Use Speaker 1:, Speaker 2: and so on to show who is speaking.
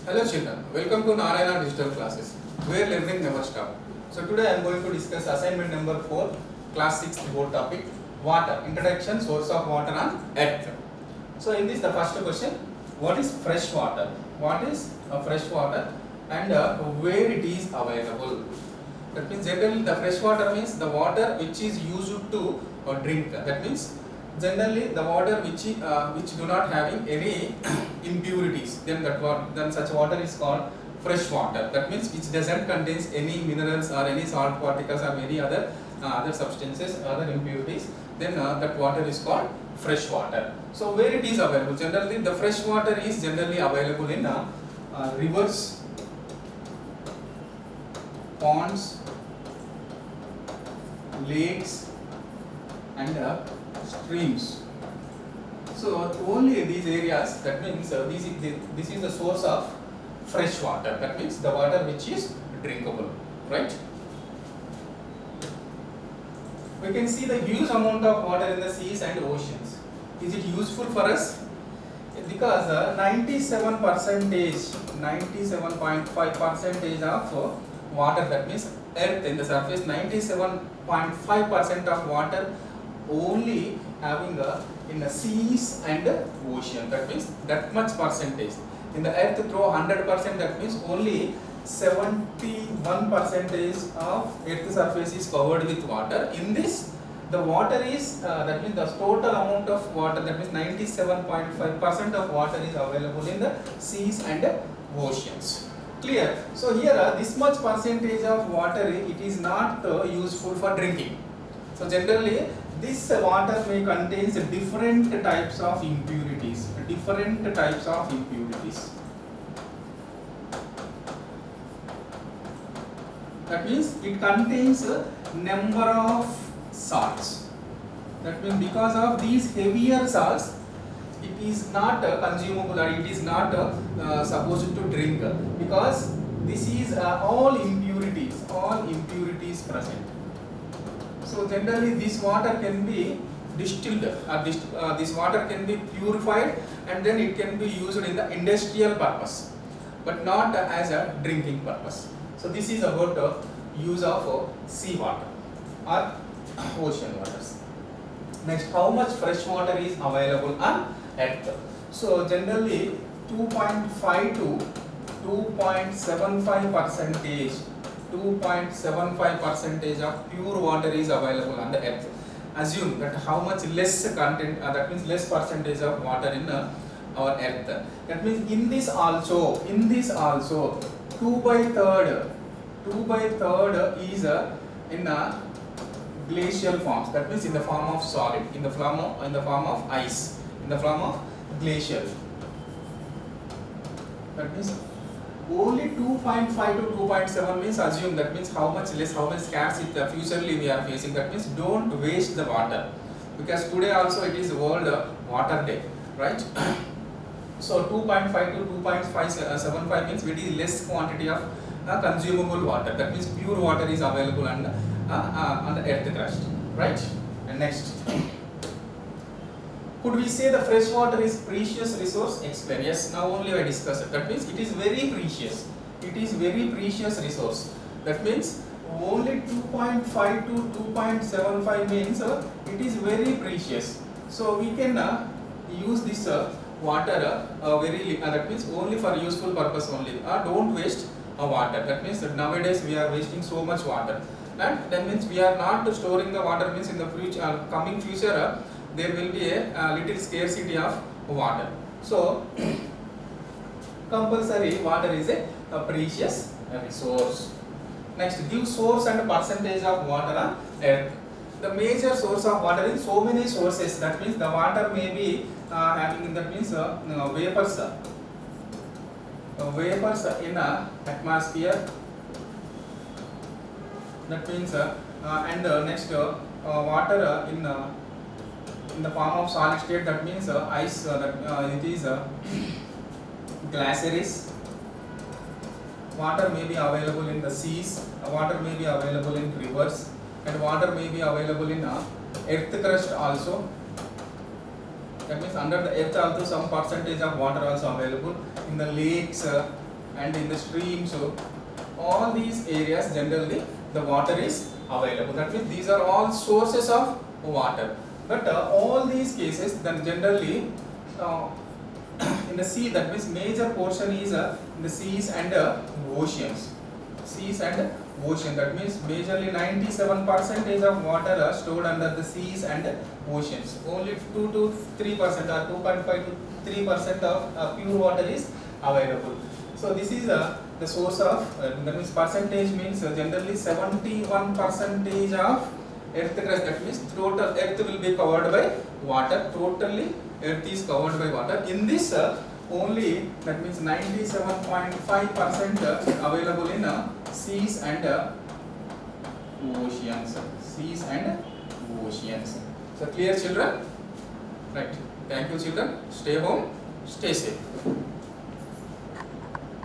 Speaker 1: Hello children, welcome to Narayana Digital Classes, where learning never stops. So today I am going to discuss assignment number 4, class 6 board topic, water, introduction, source of water on earth. So in this the first question, what is fresh water? What is fresh water and where it is available? That means generally the fresh water means the water which is used to drink. That means generally the water which do not having any impurities, then such water is called fresh water. That means which doesn't contains any minerals or any salt particles or any other substances, other impurities, then that water is called fresh water. So where it is available? Generally the fresh water is generally available in rivers, ponds, lakes and streams. So only these areas, that means this is the source of fresh water. That means the water which is drinkable, right? We can see the huge amount of water in the seas and oceans. Is it useful for us? Because 97.5% of water, that means earth in the surface, 97.5% of water only having in the seas and ocean. That means that much percentage. In the earth through 100%, that means only 71% of earth surface is covered with water. In this, the water is that means the total amount of water, that means 97.5% of water is available in the seas and oceans. Clear? So here this much percentage of water, it is not useful for drinking. So generally this water may contains different types of impurities. That means it contains a number of salts. That means because of these heavier salts, it is not consumable or it is not supposed to drink, because this is all impurities present. So generally this water can be distilled or this water can be purified and then it can be used in the industrial purpose, but not as a drinking purpose. So this is about the use of sea water or ocean waters. Next, how much fresh water is available on earth? So generally 2.5 to 2.75% of pure water is available on the earth. Assume that how much less content, that means less percentage of water in our earth. That means in this also 2/3 is in glacial forms. That means in the form of solid, in the form of ice, in the form of glacial. That means only 2.5 to 2.7 means assume, that means how much less, how much scarce it futurely we are facing. That means don't waste the water, because today also it is World Water Day, right? So 2.5 to 2.575 means very less quantity of consumable water. That means pure water is available on the earth crust, right? And next, could we say the fresh water is precious resource? Explain. Yes, now only I discuss it. That means it is very precious. It is very precious resource. That means only 2.5 to 2.75 means it is very precious. So we can use this water that means only for useful purpose only. Don't waste water. That means that nowadays we are wasting so much water, and that means we are not storing the water. Means in the future, coming future, there will be a little scarcity of water. So compulsory water is a precious resource. Next, give source and percentage of water on earth. The major source of water is so many sources. That means the water may be having, that means vapors in atmosphere. That means and next water in the form of solid state. That means ice. It is glaciers. Water may be available in the seas. Water may be available in rivers, and water may be available in earth crust also. That means under the earth also some percentage of water also available in the lakes, and in the streams, so all these areas generally the water is available. That means these are all sources of water. But all these cases then generally in the sea, that means major portion is in the seas and oceans. Seas and ocean, that means majorly 97% of water are stored under the seas and oceans. Only 2 to 3% or 2.5 to 3% of pure water is available. So this is the source of that means percentage means generally 71% of earth crust, that means total earth will be covered by water. Totally earth is covered by water. In this only that means 97.5% available in seas and oceans. Seas and oceans. So clear children? Right. Thank you children. Stay home. Stay safe.